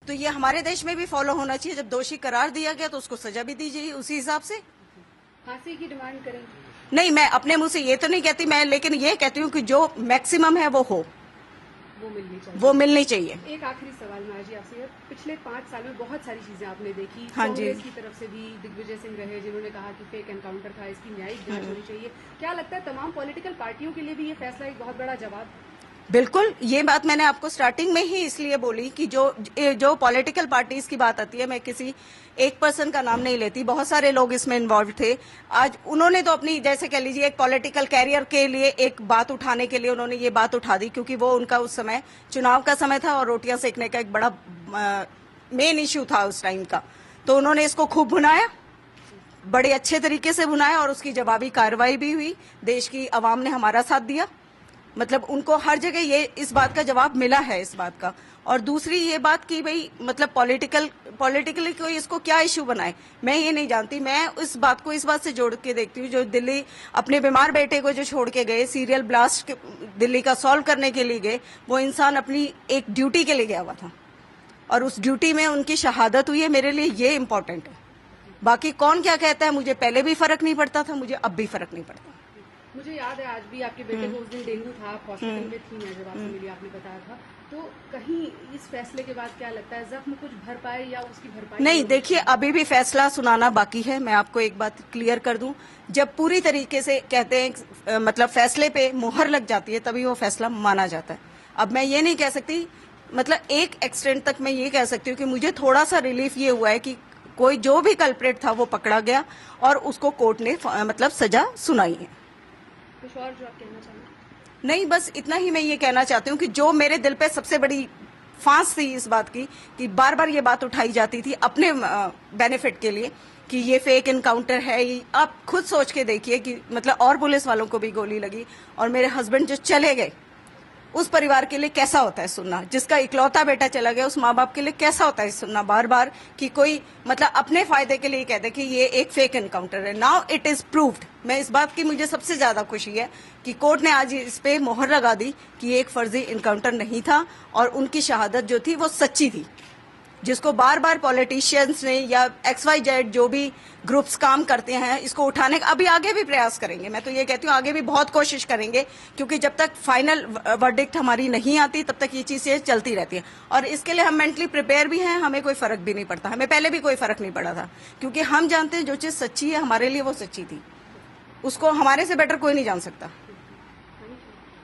तो ये हमारे देश में भी फॉलो होना चाहिए। जब दोषी करार दिया गया तो उसको सजा भी दी जाए उसी हिसाब से। फांसी की डिमांड करें? नहीं, मैं अपने मुंह से ये तो नहीं कहती मैं, लेकिन ये कहती हूँ कि जो मैक्सिमम है वो हो, वो मिलनी चाहिए। वो मिलनी चाहिए। एक आखिरी सवाल माया जी आपसे, पिछले 5 साल में बहुत सारी चीजें आपने देखी। हाँ जी। कांग्रेस की तरफ से भी दिग्विजय सिंह रहे जिन्होंने कहा कि फेक एनकाउंटर था, इसकी न्यायिक जांच होनी चाहिए। क्या लगता है तमाम पॉलिटिकल पार्टियों के लिए भी ये फैसला एक बहुत बड़ा जवाब? बिल्कुल, ये बात मैंने आपको स्टार्टिंग में ही इसलिए बोली कि जो पॉलिटिकल पार्टीज की बात आती है, मैं किसी एक पर्सन का नाम नहीं लेती, बहुत सारे लोग इसमें इन्वॉल्व थे। आज उन्होंने तो अपनी, जैसे कह लीजिए, एक पॉलिटिकल कैरियर के लिए एक बात उठाने के लिए उन्होंने ये बात उठा दी, क्योंकि वो उनका उस समय चुनाव का समय था और रोटियां सेकने का एक बड़ा मेन इश्यू था उस टाइम का। तो उन्होंने इसको खूब भुनाया, बड़े अच्छे तरीके से भुनाया और उसकी जवाबी कार्रवाई भी हुई। देश की आवाम ने हमारा साथ दिया, मतलब उनको हर जगह ये इस बात का जवाब मिला है इस बात का। और दूसरी ये बात कि भाई मतलब पॉलिटिकली कोई इसको क्या इश्यू बनाए, मैं ये नहीं जानती। मैं इस बात को इस बात से जोड़ के देखती हूँ, जो दिल्ली अपने बीमार बेटे को जो छोड़ के गए, सीरियल ब्लास्ट दिल्ली का सॉल्व करने के लिए गए, वो इंसान अपनी एक ड्यूटी के लिए गया हुआ था और उस ड्यूटी में उनकी शहादत हुई है। मेरे लिए ये इम्पोर्टेंट है। बाकी कौन क्या कहता है, मुझे पहले भी फर्क नहीं पड़ता था, मुझे अब भी फर्क नहीं पड़ता। मुझे याद है आज भी आपके बेटे को उस दिन डेंगू था, आप हॉस्पिटल में थी, मैं जब आपसे मिली आपने बताया था। तो कहीं इस फैसले के बाद क्या लगता है, जख्म कुछ भर पाए या उसकी भरपाई? नहीं, देखिए अभी भी फैसला सुनाना बाकी है। मैं आपको एक बात क्लियर कर दूं, जब पूरी तरीके से कहते हैं मतलब फैसले पे मुहर लग जाती है तभी वो फैसला माना जाता है। अब मैं ये नहीं कह सकती, मतलब एक एक्सटेंट तक मैं ये कह सकती हूँ कि मुझे थोड़ा सा रिलीफ ये हुआ है कि कोई जो भी कल्प्रेट था वो पकड़ा गया और उसको कोर्ट ने मतलब सजा सुनाई है। कुछ और जो आप कहना चाहेंगे? नहीं, बस इतना ही मैं ये कहना चाहती हूँ कि जो मेरे दिल पे सबसे बड़ी फांस थी इस बात की कि बार बार ये बात उठाई जाती थी अपने बेनिफिट के लिए कि ये फेक एनकाउंटर है। आप खुद सोच के देखिए कि मतलब और पुलिस वालों को भी गोली लगी और मेरे हस्बैंड जो चले गए, उस परिवार के लिए कैसा होता है सुनना, जिसका इकलौता बेटा चला गया, उस माँ बाप के लिए कैसा होता है सुनना बार बार कि कोई मतलब अपने फायदे के लिए कहते कि ये एक फेक एनकाउंटर है। Now it is proved. मैं इस बात की मुझे सबसे ज्यादा खुशी है कि कोर्ट ने आज इस पे मोहर लगा दी कि ये एक फर्जी एनकाउंटर नहीं था और उनकी शहादत जो थी वो सच्ची थी, जिसको बार बार पॉलिटिशियंस ने या XYZ जो भी ग्रुप्स काम करते हैं इसको उठाने का अभी आगे भी प्रयास करेंगे। मैं तो ये कहती हूँ आगे भी बहुत कोशिश करेंगे, क्योंकि जब तक फाइनल वर्डिक्ट हमारी नहीं आती तब तक ये चीजें चलती रहती है। और इसके लिए हम मेंटली प्रिपेयर भी हैं, हमें कोई फर्क भी नहीं पड़ता। हमें पहले भी कोई फर्क नहीं पड़ा था, क्योंकि हम जानते हैं जो चीज सच्ची है हमारे लिए वो सच्ची थी, उसको हमारे से बेटर कोई नहीं जान सकता।